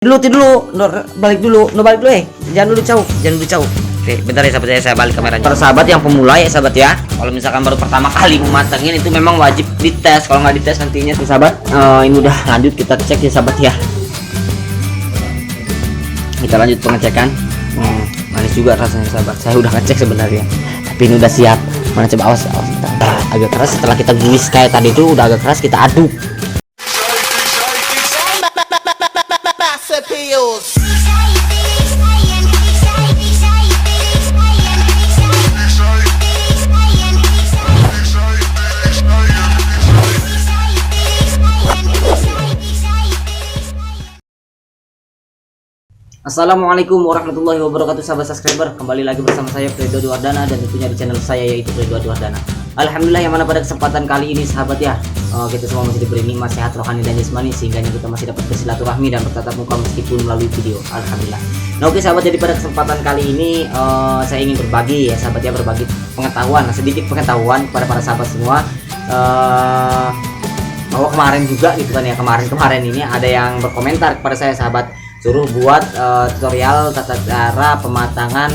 Tidur dulu, balik dulu, balik dulu jangan dulu jauh. Oke, bentar ya sahabat saya balik kameranya. Para sahabat yang pemula ya sahabat ya, kalau misalkan baru pertama kali mematangin itu memang wajib dites. Kalau nggak dites nantinya tuh sahabat, ini udah lanjut kita cek ya sahabat ya. Kita lanjut pengecekan. Manis juga rasanya sahabat. Saya udah ngecek sebenarnya, tapi ini udah siap. Mana coba awas. Agak keras setelah kita gulis kayak tadi itu udah agak keras, kita aduk. Assalamualaikum warahmatullahi wabarakatuh sahabat subscriber, kembali lagi bersama saya Fredo Duardana dan tentunya di channel saya yaitu Fredo Duardana. Alhamdulillah yang mana pada kesempatan kali ini sahabat ya, kita semua masih diberi nikmat sehat rohani dan jasmani sehingga kita masih dapat bersilaturahmi dan bertatap muka meskipun melalui video. Alhamdulillah. Nah oke sahabat, jadi pada kesempatan kali ini saya ingin berbagi ya sahabat ya, berbagi pengetahuan, sedikit pengetahuan kepada para sahabat semua. Bahwa kemarin juga gitu kan ya, kemarin ini ada yang berkomentar kepada saya sahabat, suruh buat tutorial tata cara pematangan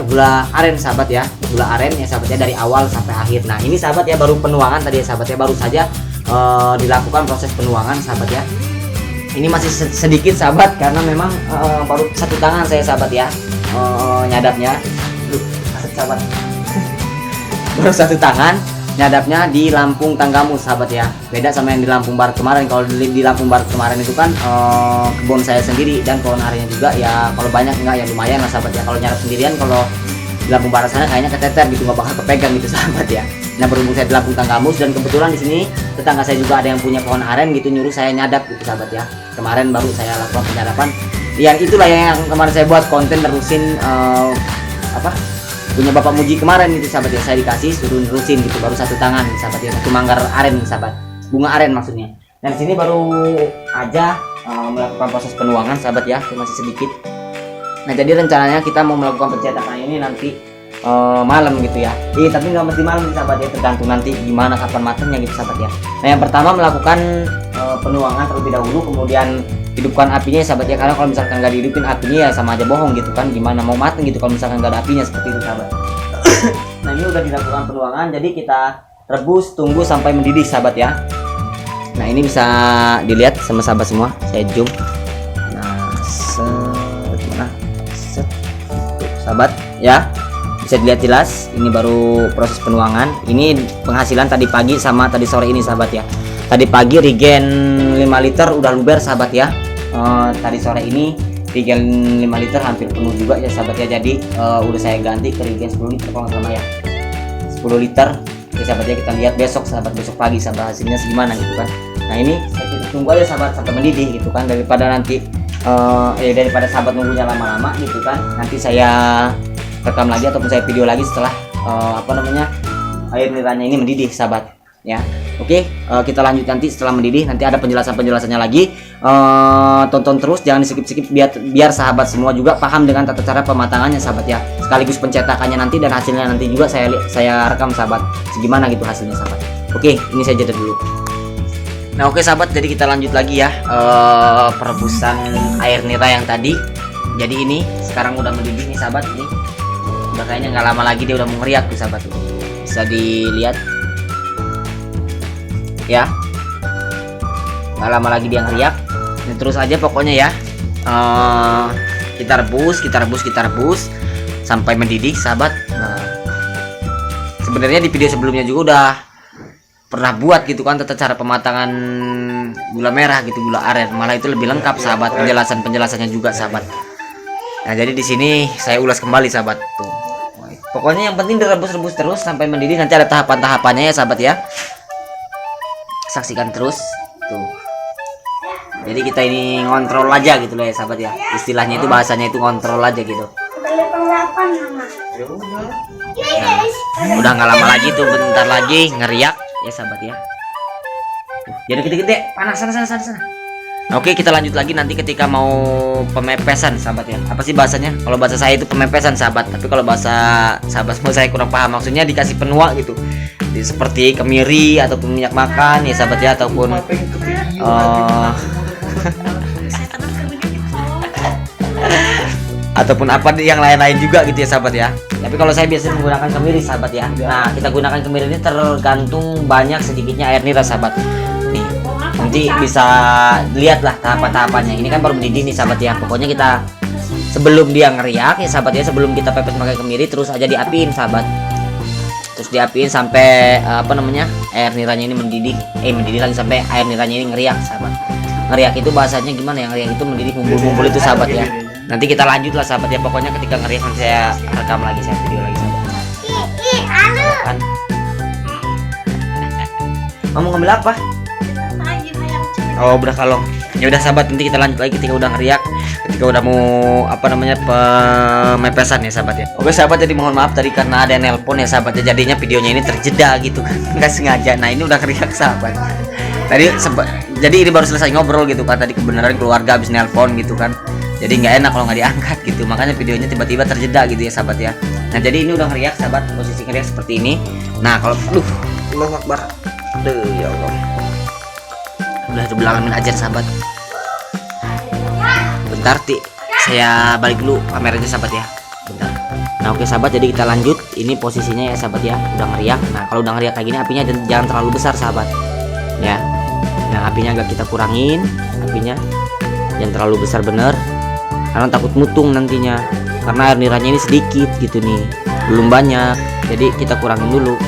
gula aren sahabat ya, gula aren ya sahabat ya, dari awal sampai akhir. Nah ini sahabat ya, baru penuangan tadi ya sahabat ya, baru saja dilakukan proses penuangan sahabat ya. Ini masih sedikit sahabat karena memang baru satu tangan saya sahabat ya nyadapnya. Sahabat baru satu tangan nyadapnya di Lampung Tanggamus sahabat ya, beda sama yang di Lampung Barat kemarin. Kalau di Lampung Barat kemarin itu kan kebun saya sendiri dan pohon arennya juga ya, kalau banyak enggak ya lumayan lah sahabat ya. Kalau nyadap sendirian kalau di Lampung Barat sana kayaknya keteter gitu, nggak bakal kepegang gitu sahabat ya. Nah berhubung saya di Lampung Tanggamus dan kebetulan di sini tetangga saya juga ada yang punya pohon aren gitu, nyuruh saya nyadap gitu sahabat ya. Kemarin baru saya lakukan penyadapan ya, itulah yang kemarin saya buat konten terusin punya Bapak Muji kemarin itu sahabat ya, saya dikasih suruh nerusin gitu, baru satu tangan sahabat ya, satu manggar aren sahabat, bunga aren maksudnya. Dan sini baru aja melakukan proses penuangan sahabat ya, masih sedikit. Nah jadi rencananya kita mau melakukan pencetakan ini nanti malam gitu ya. Tapi nggak mesti malam sahabat ya, tergantung nanti gimana kapan matangnya gitu sahabat ya. Nah yang pertama melakukan penuangan terlebih dahulu, kemudian hidupkan apinya sahabat ya, karena kalau misalkan nggak dihidupin apinya ya sama aja bohong gitu kan, gimana mau mateng gitu kalau misalkan nggak ada apinya, seperti itu sahabat. Nah ini udah dilakukan penuangan, jadi kita rebus tunggu sampai mendidih sahabat ya. Nah ini bisa dilihat sama sahabat semua, saya zoom. Nah sahabat ya, bisa dilihat jelas ini baru proses penuangan. Ini penghasilan tadi pagi sama tadi sore ini sahabat ya. Tadi pagi regen 5 liter udah luber sahabat ya. Tadi sore ini regen 5 liter hampir penuh juga ya sahabat ya. Jadi udah saya ganti ke regen 10 liter kalau nggak salah ya, 10 liter ya sahabat ya. Kita lihat besok sahabat, besok pagi sahabat hasilnya segimana gitu kan. Nah ini saya tunggu aja sahabat sampai mendidih gitu kan, daripada nanti daripada sahabat nunggunya lama-lama gitu kan. Nanti saya rekam lagi ataupun saya video lagi setelah air niranya ini mendidih sahabat ya. Oke, kita lanjut nanti setelah mendidih, nanti ada penjelasannya lagi. Tonton terus, jangan di-skip biar sahabat semua juga paham dengan tata cara pematangannya sahabat ya, sekaligus pencetakannya nanti dan hasilnya nanti juga saya rekam sahabat segimana gitu hasilnya sahabat. Oke, ini saya jeda dulu. Nah oke sahabat, jadi kita lanjut lagi ya perebusan air nira yang tadi. Jadi ini sekarang udah mendidih nih sahabat, ini udah kayaknya nggak lama lagi dia udah mau ngeriak tuh sahabat tuh. Bisa dilihat ya, nggak lama lagi dia ngeriak. Ini terus aja pokoknya ya, kita rebus sampai mendidih sahabat. Nah, sebenarnya di video sebelumnya juga udah pernah buat gitu kan tata cara pematangan gula merah gitu, gula aren, malah itu lebih lengkap sahabat, penjelasannya juga sahabat. Nah jadi di sini saya ulas kembali sahabat tuh. Pokoknya yang penting direbus terus sampai mendidih, nanti ada tahapan-tahapannya ya sahabat ya. Saksikan terus tuh. Jadi kita ini ngontrol aja gitu loh ya sahabat ya, istilahnya itu, bahasanya itu ngontrol aja gitu. Nah, udah nggak lama lagi tuh, bentar lagi ngeriak ya sahabat ya. Jadi gede-gede panas sana. Nah, oke kita lanjut lagi nanti ketika mau pemepesan sahabat ya. Apa sih bahasanya? Kalau bahasa saya itu pemepesan sahabat, tapi kalau bahasa sahabat semua saya kurang paham, maksudnya dikasih penua gitu, seperti kemiri ataupun minyak makan ya sahabat ya, ataupun ataupun apa yang lain-lain juga gitu ya sahabat ya. Tapi kalau saya biasanya menggunakan kemiri sahabat ya. Nah, kita gunakan kemiri ini tergantung banyak sedikitnya air nira sahabat. Nih, nanti bisa lihatlah tahapan-tahapannya. Ini kan baru mendidih nih sahabat ya. Pokoknya kita sebelum dia ngeriak ya sahabat ya, sebelum kita pepes pakai kemiri, terus aja diapiin sahabat. Terus diapiin sampai air niranya ini mendidih lagi sampai air niranya ini ngeriak sahabat. Ngeriak itu bahasanya gimana ya? Ngeriak itu mendidih, ngumpul-ngumpul itu sahabat ya. Nanti kita lanjut lah sahabat ya. Pokoknya ketika ngeriak nanti saya rekam lagi, saya video lagi sahabat. Kan? Kamu ngambil apa? Oh, udah kalong. Ya udah sahabat, nanti kita lanjut lagi ketika udah ngeriak, ketika udah mau pemepesan ya sahabat ya. Oke sahabat, jadi mohon maaf tadi karena ada nelpon ya sahabat ya, jadinya videonya ini terjeda gitu kan, nggak sengaja. Nah ini udah ngeriak sahabat. Tadi jadi ini baru selesai ngobrol gitu kan, tadi kebenaran keluarga habis nelpon gitu kan, jadi nggak enak kalau nggak diangkat gitu, makanya videonya tiba-tiba terjeda gitu ya sahabat ya. Nah jadi ini udah ngeriak sahabat, posisi ngeriak seperti ini. Nah kalau Allahu Akbar, ya Allah, udah belakangin aja sahabat. Bentar saya balik dulu kameranya sahabat ya, bentar. Nah oke sahabat, jadi kita lanjut. Ini posisinya ya sahabat ya, udah ngeriak. Nah kalau udah ngeriak kayak gini, apinya jangan terlalu besar sahabat ya. Nah apinya agak kita kurangin, apinya jangan terlalu besar bener, karena takut mutung nantinya, karena air niranya ini sedikit gitu nih, belum banyak, jadi kita kurangin dulu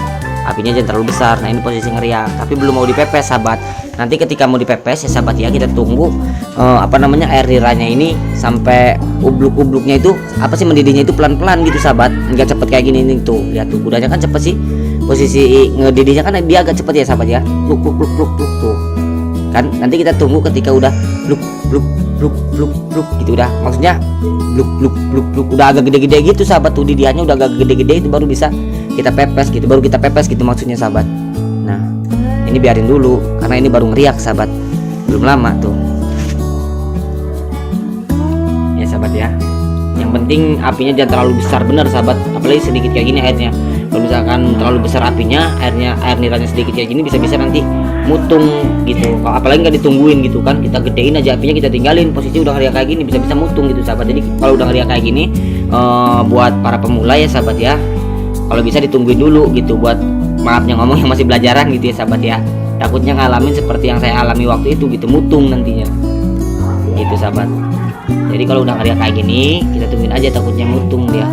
apinya, jangan terlalu besar. Nah ini posisi ngeriak, tapi belum mau dipepes sahabat. Nanti ketika mau dipepes ya sahabat ya, kita tunggu air niranya ini sampai ubluk-ubluknya itu mendidihnya itu pelan-pelan gitu sahabat, nggak cepet kayak gini nih. Tuh lihat tuh, kudanya kan cepet sih, posisi ngedidihnya kan dia agak cepet ya sahabat ya, pluk pluk pluk pluk pluk tuh kan. Nanti kita tunggu ketika udah pluk pluk pluk pluk pluk gitu, udah maksudnya pluk pluk pluk pluk udah agak gede-gede gitu sahabat, tuh didihannya udah agak gede-gede, itu baru bisa kita pepes gitu, maksudnya sahabat. Nah ini biarin dulu karena ini baru ngeriak sahabat, belum lama tuh ya sahabat ya. Yang penting apinya jangan terlalu besar bener sahabat, apalagi sedikit kayak gini airnya. Kalau misalkan terlalu besar apinya, air niranya sedikit kayak gini, bisa-bisa nanti mutung gitu. Apalagi nggak ditungguin gitu kan, kita gedein aja apinya, kita tinggalin, posisi udah ngeriak kayak gini, bisa-bisa mutung gitu sahabat. Jadi kalau udah ngeriak kayak gini, buat para pemula ya sahabat ya, kalau bisa ditungguin dulu gitu, buat maafnya ngomong yang masih belajaran gitu ya sahabat ya, takutnya ngalamin seperti yang saya alami waktu itu gitu, mutung nantinya gitu sahabat. Jadi kalau udah ngeriak kayak gini, kita tungguin aja, takutnya mutung dia.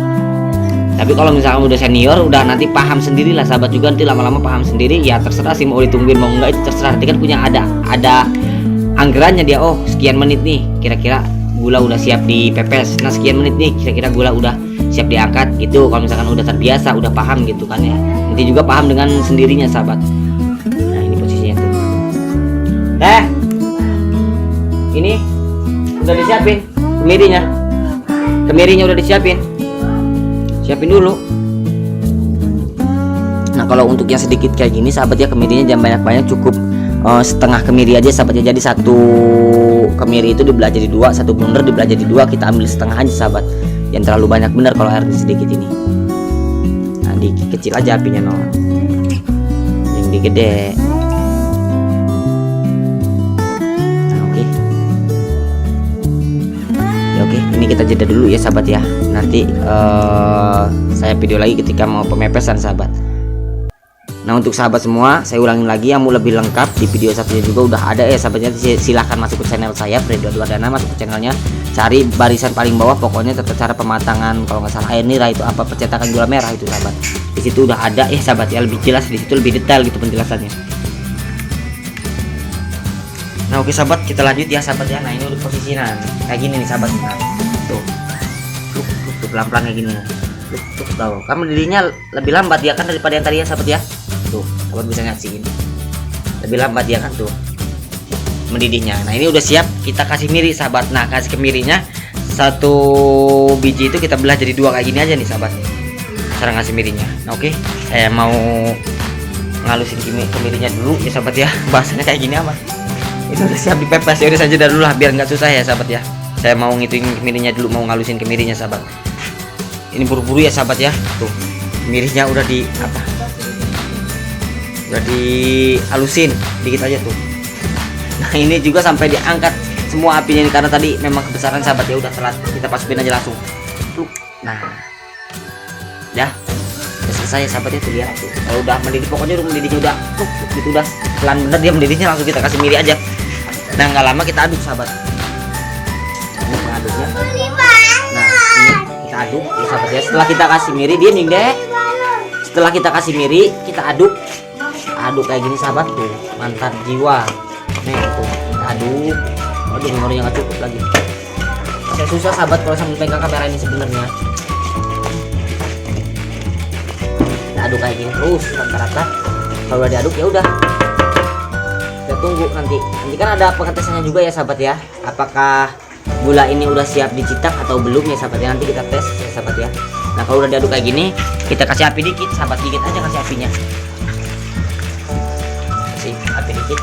Tapi kalau misalkan udah senior, udah nanti paham sendiri lah sahabat juga, nanti lama-lama paham sendiri ya, terserah sih mau ditungguin mau enggak, itu terserah. Nanti kan punya ada anggarannya dia, oh sekian menit nih kira-kira gula udah siap dipepes, nah sekian menit nih kira-kira gula udah siap diangkat gitu. Kalau misalkan udah terbiasa, udah paham gitu kan ya, nanti juga paham dengan sendirinya sahabat. Nah ini posisinya tuh, ini udah disiapin kemirinya udah disiapin, siapin dulu. Nah kalau untuk yang sedikit kayak gini sahabat ya, kemirinya jangan banyak-banyak, cukup setengah kemiri aja sahabat ya. Jadi satu kemiri itu dibelah jadi dua, satu blunder dibelah jadi dua, kita ambil setengah aja sahabat, jangan terlalu banyak bener kalau airnya sedikit ini. Nah dikecil aja apinya, yang digede. Nah oke, ini kita jeda dulu ya sahabat ya. Nanti saya video lagi ketika mau pemepesan sahabat. Nah untuk sahabat semua, saya ulangin lagi, yang mau lebih lengkap di video satunya juga udah ada ya sahabatnya. Silahkan masuk ke channel saya Freddy Dwana, masuk ke channelnya, cari barisan paling bawah, pokoknya tata cara pematangan kalau nggak salah air nira itu apa, percetakan gula merah itu sahabat. Di situ udah ada ya sahabat ya, lebih jelas di situ, lebih detail gitu penjelasannya. Nah oke sahabat, kita lanjut ya sahabat ya. Nah ini udah posisinya kayak gini nih sahabat. Nah, tuh pelan-pelan kayak gini. Tuh tahu, kamu dirinya lebih lambat ya kan daripada yang tadi ya sahabat ya. Tuh sahabat bisa nyaksiin, lebih lambat ya kan tuh mendidihnya. Nah ini udah siap kita kasih miri sahabat. Nah kasih kemirinya, satu biji itu kita belah jadi dua kayak gini aja nih sahabat, cara ngasih mirinya. Nah oke, saya mau ngalusin kemirinya dulu ya sahabat ya, bahasanya kayak gini amat. Itu udah siap dipepes ya, udah saja dulu lah biar nggak susah ya sahabat ya. Saya mau ngitungin kemirinya dulu, mau ngalusin kemirinya sahabat. Ini buru-buru ya sahabat ya. Tuh kemirinya udah udah dihalusin dikit aja tuh. Nah ini juga sampai diangkat semua apinya ini, karena tadi memang kebesaran sahabat ya, udah telat, kita masukin aja langsung. Nah, udah selesai sahabat ya, tuh lihat tuh. Kalau udah mendidih, pokoknya udah mendidihnya udah gitu, udah pelan bener dia mendidihnya, langsung kita kasih miri aja. Nah, nggak lama kita aduk sahabat. Ini pengaduknya. Nah, ini kita aduk ya sahabat ya. Setelah kita kasih miri, dia nih deh. Setelah kita kasih miri, kita aduk kayak gini sahabat tuh, mantap jiwa. Nih tuh kita aduk. Aduh, memorinya nggak cukup lagi. Saya susah sahabat kalau sambil pegang kamera ini sebenarnya. Kita aduk kayak gini terus rata-rata. Kalau udah diaduk ya udah. Kita tunggu nanti kan ada pengetesannya juga ya sahabat ya. Apakah gula ini udah siap dicitak atau belum ya sahabat ya, nanti kita tes ya sahabat ya. Nah, kalau udah diaduk kayak gini, kita kasih api dikit sahabat, dikit aja kasih apinya. Kasih api dikit.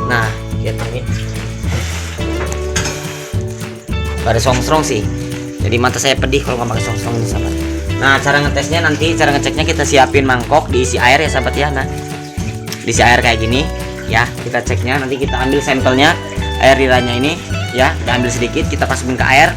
Nah, lihat ini. Pada song-song sih. Jadi mata saya pedih kalau nggak pakai song-song ini sahabat. Nah, cara ngetesnya nanti, cara ngeceknya kita siapin mangkok, diisi air ya sahabat ya. Nah, diisi air kayak gini ya, kita ceknya nanti kita ambil sampelnya air niranya ini ya, kita ambil sedikit, kita masukin ke air,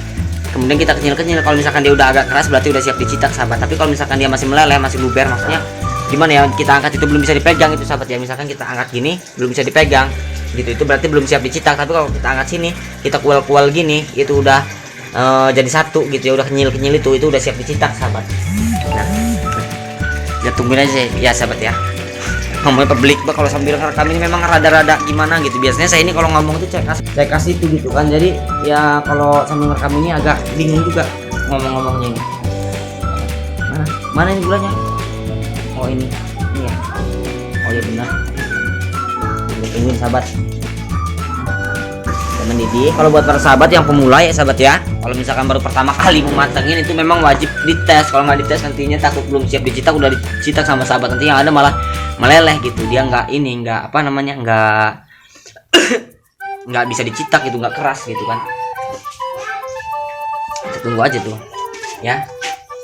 kemudian kita kenyal-kenyal. Kalau misalkan dia udah agak keras berarti udah siap dicitak sahabat. Tapi kalau misalkan dia masih meleleh, masih luber, maksudnya gimana ya, kita angkat itu belum bisa dipegang itu sahabat ya. Misalkan kita angkat gini belum bisa dipegang gitu, itu berarti belum siap dicitak. Tapi kalau kita angkat sini, kita kual-kual gini, itu udah jadi satu gitu ya, udah kenyil-kenyil, itu udah siap dicitak sahabat. Nah, ya tungguin aja ya sahabat ya. Ngomongnya publik kalau sambil ngerekam ini memang rada-rada gimana gitu. Biasanya saya ini kalau ngomong itu saya kasih itu gitu kan, jadi ya kalau sambil ngerekam ini agak bingung juga ngomong-ngomongnya ini. Mana ini gulanya? Oh ini ya. Oh ya benar. Kita tungguin sahabat. Udah mendidih. Kalau buat para sahabat yang pemula ya sahabat ya, kalau misalkan baru pertama kali mematangin itu memang wajib dites. Kalau nggak dites nantinya takut belum siap dicitak, udah dicitak sama sahabat, nanti yang ada malah meleleh gitu. Dia nggak apa namanya, nggak bisa dicitak gitu, nggak keras gitu kan. Kita tunggu aja tuh ya,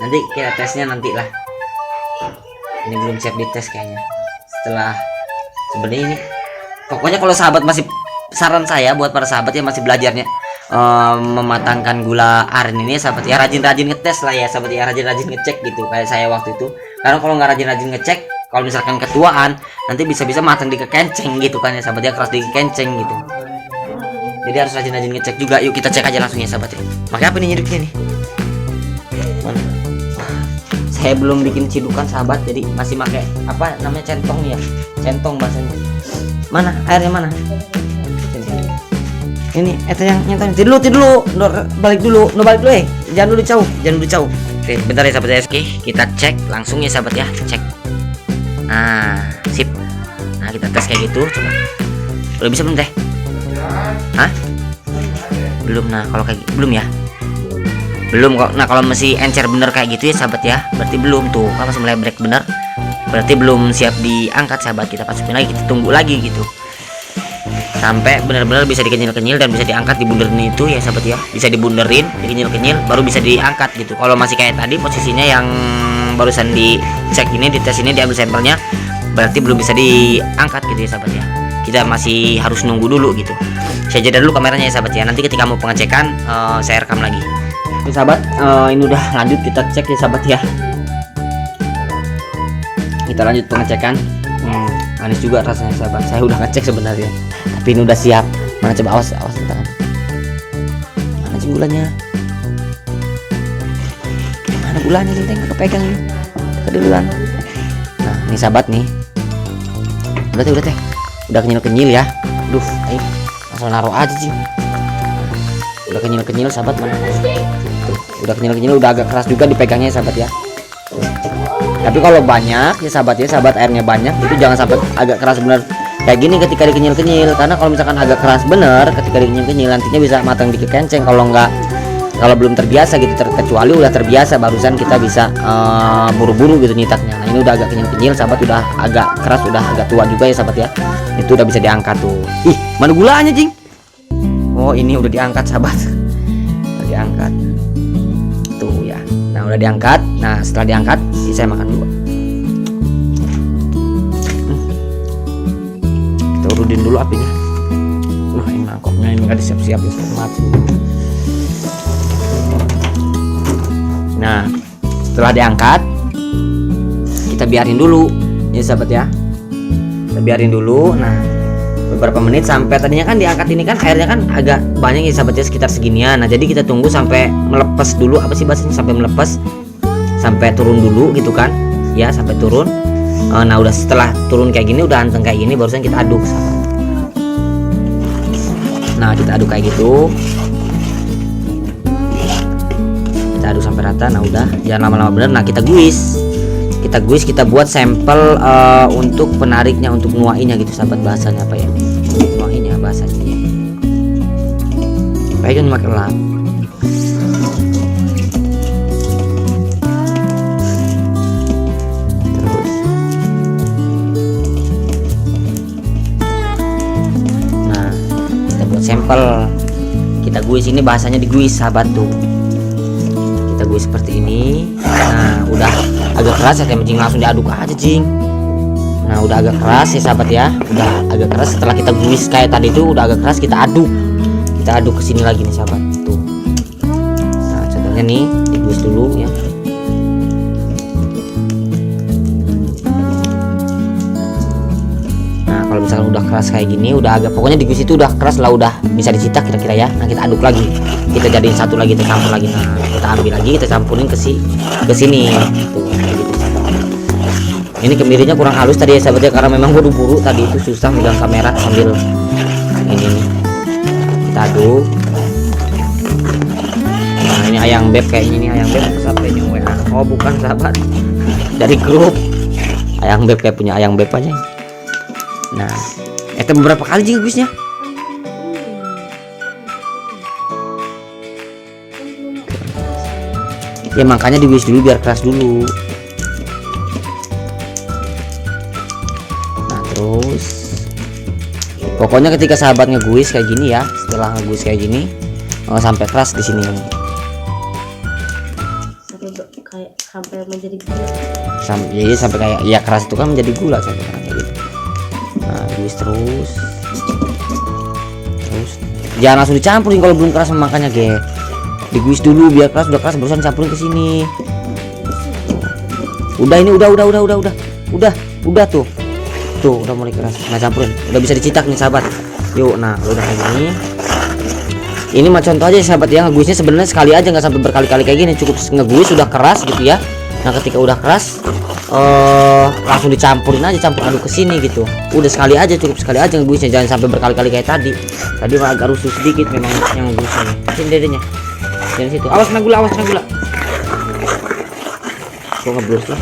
nanti kita tesnya nanti lah. Ini belum siap dites kayaknya. Setelah sebenarnya ini pokoknya kalau sahabat masih, saran saya buat para sahabat yang masih belajarnya mematangkan gula aren ini sahabat ya, rajin-rajin ngetes lah ya sahabat ya, rajin-rajin ngecek gitu kayak saya waktu itu. Karena kalau nggak rajin-rajin ngecek, kalau misalkan ketuaan nanti bisa-bisa matang di kekenceng gitu kan ya sahabat ya, keras di kekenceng gitu. Jadi harus rajin-rajin ngecek juga. Yuk kita cek aja langsung ya sahabat ya. Makanya apa nih nyiduknya nih? Mana? Saya belum bikin cidukan sahabat, jadi masih pakai apa namanya, centong ya, centong bahasanya. Mana airnya mana? Ini itu yang nyentang. Tidur dulu, balik dulu, jangan dulu jauh. Oke, bentar ya sahabat ya. Oke, kita cek langsung ya sahabat ya, cek. Nah, sip. Nah, kita tes kayak gitu, coba. Udah bisa belum teh? Hah? Belum. Nah, kalau kayak belum ya? Belum kok. Nah, kalau masih encer bener kayak gitu ya sahabat ya, berarti belum tuh. Kalau masih melebrek bener, berarti belum siap diangkat sahabat. Kita masukin lagi, kita tunggu lagi gitu. Sampai benar-benar bisa dikenyil-kenyil dan bisa diangkat, dibunderin itu ya sahabat ya. Bisa dibunderin, dikenyil-kenyil baru bisa diangkat gitu. Kalau masih kayak tadi posisinya yang barusan dicek ini, dites ini, diambil sampelnya, berarti belum bisa diangkat gitu ya sahabat ya. Kita masih harus nunggu dulu gitu. Saya jeda dulu kameranya ya sahabat ya. Nanti ketika mau pengecekan saya rekam lagi. Oke sahabat, ini udah lanjut kita cek ya sahabat ya. Kita lanjut pengecekan. Manis juga rasanya sahabat. Saya udah ngecek sebenarnya, tapi ini udah siap. Mana coba, awas tangan. Mana sih gulanya? Mana gulanya nih, nggak kepegang nih. Keduluan. Nah, ini sahabat nih. Udah teh. Udah kenyil ya. Aduh, ayo langsung naruh aja sih. Udah kenyil sahabat, mana? Tuh, udah kenyil, udah agak keras juga dipegangnya sahabat ya. Tapi kalau banyak ya sahabat airnya banyak, itu jangan sampai agak keras bener kayak gini ketika dikenyil-kenyil. Karena kalau misalkan agak keras bener ketika dikenyil-kenyil, nantinya bisa matang di kekenceng. Kalau belum terbiasa gitu, kecuali udah terbiasa barusan kita bisa buru-buru gitu nyitaknya. Nah, ini udah agak kenyil sahabat, udah agak keras, udah agak tua juga ya sahabat ya. Itu udah bisa diangkat tuh. Ih, mana gulanya jing? Oh, ini udah diangkat sahabat. Udah diangkat tuh ya. Nah, udah diangkat. Nah, setelah diangkat saya makan dulu. Kita urutin dulu apinya. Ini mangkoknya ini nggak disiap-siap ya, mati. Nah, setelah diangkat, kita biarin dulu ya sahabat ya. Kita biarin dulu. Nah, beberapa menit sampai tadinya kan diangkat ini kan airnya kan agak banyak ya sahabat ya, sekitar seginian. Nah, jadi kita tunggu sampai melepas dulu, apa sih bahasanya, sampai melepas, sampai turun dulu gitu kan ya, sampai turun. Nah, udah setelah turun kayak gini, udah anteng kayak gini, barusan kita aduk sahabat. Nah, kita aduk kayak gitu, kita aduk sampai rata. Nah, udah, jangan lama-lama bener. Nah, kita guis, kita buat sampel untuk penariknya, untuk nuainya gitu sahabat, bahasanya apa ya, nuainya bahasanya kayak jangan pakai lap. Terus nah, kita buat sampel, kita guis. Ini bahasanya diguis sahabat tuh, kita guis seperti ini. Nah, udah agak keras ya jing, langsung diaduk aja jing. Nah, udah agak keras ya sahabat ya, udah agak keras. Setelah kita guis kayak tadi tuh udah agak keras, kita aduk ke sini lagi nih sahabat tuh. Nah, contohnya nih diguis dulu ya. Nah, kalau misalkan udah keras kayak gini, udah agak, pokoknya diguis itu udah keras lah, udah bisa dicicak kira-kira ya. Nah, kita aduk lagi, kita jadiin satu lagi, kita campur lagi. Nah, kita ambil lagi, kita campurin ke sini tuh, kayak gitu. Ini kemirinya kurang halus tadi ya sahabat ya, karena memang buru-buru tadi itu, susah megang kamera sambil ini nih. Kita aduk. Nah, ini ayang beb kayaknya, ini ayang beb siapa ini WA? Oh, bukan sahabat, dari grup ayang beb, kayak punya ayang beb aja. Nah, itu beberapa kali juga guysnya. Ya makanya diwis dulu biar keras dulu. Nah, terus pokoknya ketika sahabat ngeguis kayak gini ya, setelah ngeguis kayak gini sampai keras di sini. Sampai menjadi gula. Sampai kayak ya keras itu kan menjadi gula sampai kayak gitu. Nah, guis terus jangan langsung dicampurin kalau belum keras, makanya diguis dulu biar keras. Udah keras barusan campurin ke sini. Udah, ini udah tuh udah mulai keras. Nah, campurin, udah bisa dicitak nih sahabat. Yuk, nah udah kayak gini. Ini mah contoh aja sahabat ya, ngeguisnya sebenarnya sekali aja, nggak sampai berkali-kali kayak gini. Cukup ngeguis udah keras gitu ya. Nah, ketika udah keras langsung dicampurin aja, campur aduk ke sini gitu. Udah sekali aja, cukup sekali aja ngeguisnya, jangan sampai berkali-kali kayak tadi mah agak rusuh sedikit memang yang ngeguisnya. Sini dedenya, dari situ, awas kena gula. Kok ngeblus lah.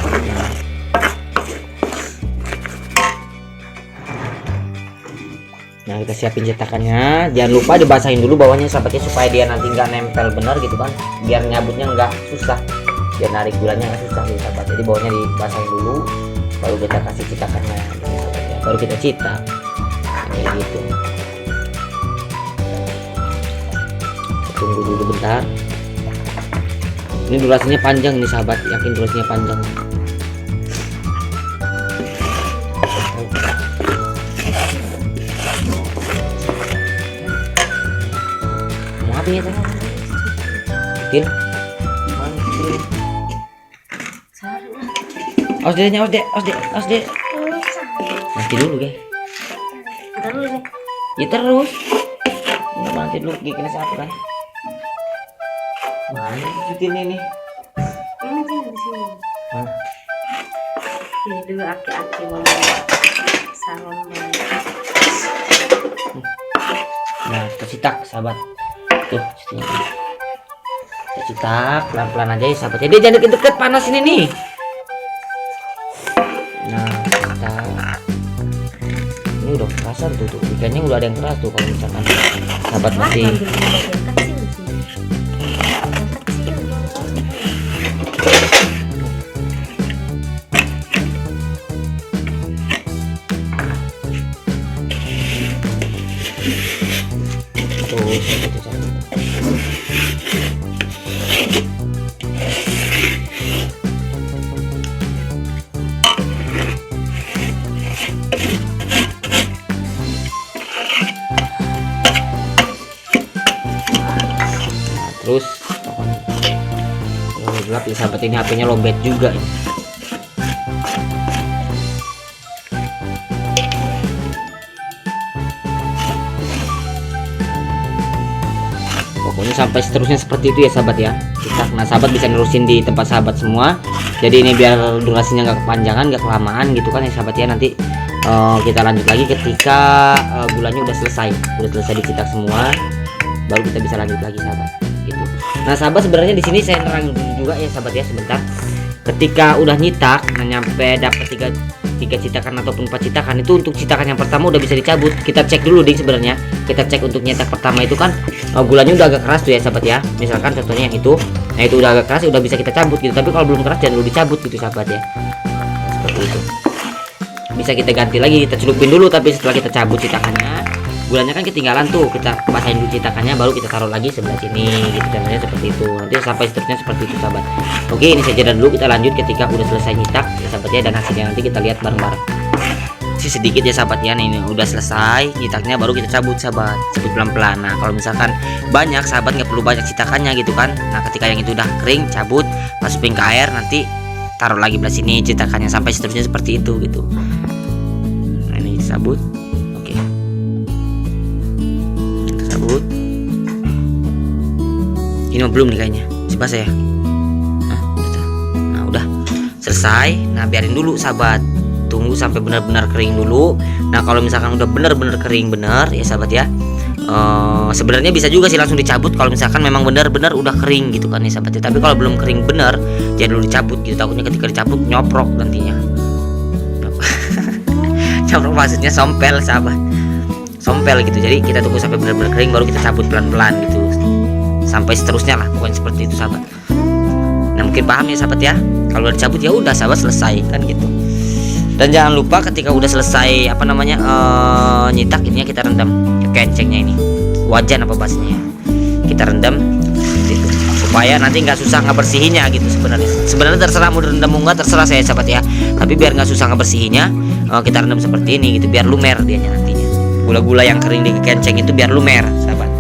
Nah, kita siapin cetakannya, jangan lupa dibasahin dulu bawahnya sahabatnya, supaya dia nanti nggak nempel bener gitu kan, biar nyabutnya nggak susah, biar narik gulanya nggak susah gitu sahabat. Jadi bawahnya dibasahin dulu, baru kita kasih cetakannya gitu, sahabatnya. Baru kita cetak kayak gitu. Tunggu dulu bentar, ini durasinya panjang nih sahabat, yakin durasinya panjang. Ya, kecil awas deh nanti dulu guys, ya terus nanti dulu gini siapa kan mana ikutin ini di sini. Ini dulu aki-aki mau salon. Nah, kita cetak sahabat tuh, kita cetak pelan-pelan aja ya sahabat. Jadi jangan deket-deket, panas ini nih. Nah, ini udah kasar tuh ikannya, udah ada yang keras tuh. Kalau misalkan sahabat masih terus kalau gelap ya sahabat, ini HP-nya lowbat juga ini. Pokoknya sampai seterusnya seperti itu ya sahabat ya. Nah sahabat bisa nerusin di tempat sahabat semua. Jadi ini biar durasinya nggak kepanjangan, nggak kelamaan gitu kan ya sahabat ya. Nanti kita lanjut lagi ketika gulanya udah selesai dicetak semua, baru kita bisa lanjut lagi sahabat gitu. Nah sahabat, sebenarnya di sini saya nerangin juga ya sahabat ya sebentar. Ketika udah nyitak, nah nyampe dapat tiga cetakan ataupun 4 cetakan, itu untuk cetakan yang pertama udah bisa dicabut. Kita cek dulu ding sebenarnya. Kita cek untuk nyetak pertama itu kan gulanya udah agak keras tuh ya sahabat ya. Misalkan contohnya yang itu, nah itu udah agak keras, udah bisa kita cabut gitu. Tapi kalau belum keras jangan dulu dicabut gitu sahabat ya. Nah, seperti itu. Bisa kita ganti lagi, kita celupin dulu, tapi setelah kita cabut cetakannya, gulanya kan ketinggalan tuh, kita basahin dulu cetakannya, baru kita taruh lagi sebelah sini gitu, contohnya seperti itu. Nanti sampai seterusnya seperti itu sahabat. Oke, ini saya jeda dulu, kita lanjut ketika udah selesai nyitak ya sahabat ya, dan hasilnya nanti kita lihat bareng-bareng. Sedikit ya sahabat ya, ini udah selesai nyitaknya, baru kita cabut sahabat, cabut pelan-pelan. Nah kalau misalkan banyak sahabat, nggak perlu banyak cetakannya gitu kan. Nah ketika yang itu udah kering, cabut, masukin ke air, nanti taruh lagi belah sini cetakannya, sampai seterusnya seperti itu gitu. Nah ini sabut, oke, sabut. Ini belum nih kayaknya, masih basah ya. Nah udah selesai. Nah biarin dulu sahabat, tunggu sampai benar-benar kering dulu. Nah kalau misalkan udah benar-benar kering bener ya sahabat ya, sebenarnya bisa juga sih langsung dicabut kalau misalkan memang benar-benar udah kering gitu kan ya sahabat ya. Tapi kalau belum kering bener, jangan dulu dicabut gitu, takutnya ketika dicabut nyoprok nantinya. Nyoprok maksudnya sompel sahabat, sompel gitu. Jadi kita tunggu sampai benar-benar kering, baru kita cabut pelan-pelan gitu, sampai seterusnya lah, pokoknya seperti itu sahabat. Nah mungkin paham ya sahabat ya. Kalau udah dicabut ya udah sahabat, selesai kan gitu. Dan jangan lupa ketika udah selesai nyitak, ininya kita rendam kencengnya, ini wajan apa bahasanya ya, kita rendam gitu, supaya nanti nggak susah ngebersihinnya gitu. Sebenarnya terserah mau direndam mau nggak, terserah saya sahabat ya, tapi biar nggak susah ngebersihinnya, kita rendam seperti ini gitu, biar lumer dianya nantinya. Gula-gula yang kering di kenceng itu biar lumer sahabat.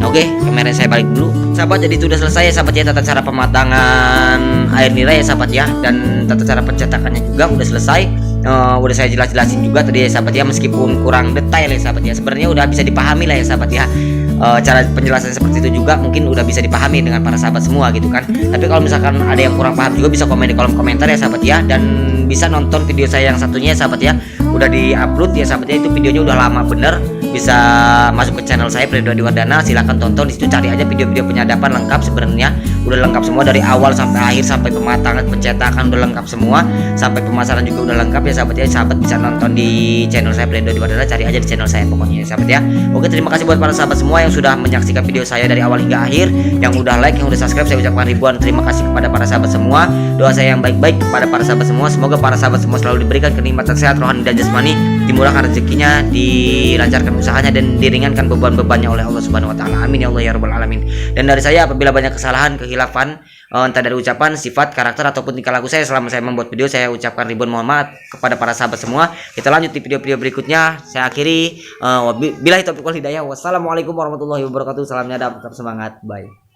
Nah, oke, kamera saya balik dulu sahabat. Jadi itu udah selesai ya sahabat ya, tata cara pematangan air nira ya sahabat ya, dan tata cara pencetakannya juga udah selesai. Udah saya jelasin juga tadi ya sahabat ya, meskipun kurang detail ya sahabat ya, sebenarnya udah bisa dipahami lah ya sahabat ya. Cara penjelasan seperti itu juga mungkin udah bisa dipahami dengan para sahabat semua gitu kan. Tapi kalau misalkan ada yang kurang paham juga bisa komen di kolom komentar ya sahabat ya, dan bisa nonton video saya yang satunya ya sahabat ya, udah di-upload ya sahabat ya, itu videonya udah lama bener. Bisa masuk ke channel saya Freddy Wardana, silahkan tonton di situ, cari aja video-video penyadapan lengkap. Sebenarnya udah lengkap semua dari awal sampai akhir, sampai pematangan, pencetakan udah lengkap semua, sampai pemasaran juga udah lengkap ya sahabat ya. Sahabat bisa nonton di channel saya Freddy Wardana, cari aja di channel saya pokoknya ya sahabat ya. Oke, terima kasih buat para sahabat semua yang sudah menyaksikan video saya dari awal hingga akhir, yang udah like, yang udah subscribe, saya ucapkan ribuan terima kasih kepada para sahabat semua. Doa saya yang baik-baik kepada para sahabat semua, semoga para sahabat semua selalu diberikan kenikmatan sehat rohani dan jasmani, dimurahkan rezekinya, dilancarkan usahanya, dan diringankan beban-bebannya oleh Allah Subhanahu wa taala. Amin ya Allah ya rabbal alamin. Dan dari saya, apabila banyak kesalahan, kehilafan, entah dari ucapan, sifat, karakter ataupun tingkah laku saya selama saya membuat video, saya ucapkan ribuan mohon maaf kepada para sahabat semua. Kita lanjut di video-video berikutnya. Saya akhiri billahi taufiq wal hidayah. Wassalamualaikum warahmatullahi wabarakatuh. Salam nyadap, tetap semangat. Bye.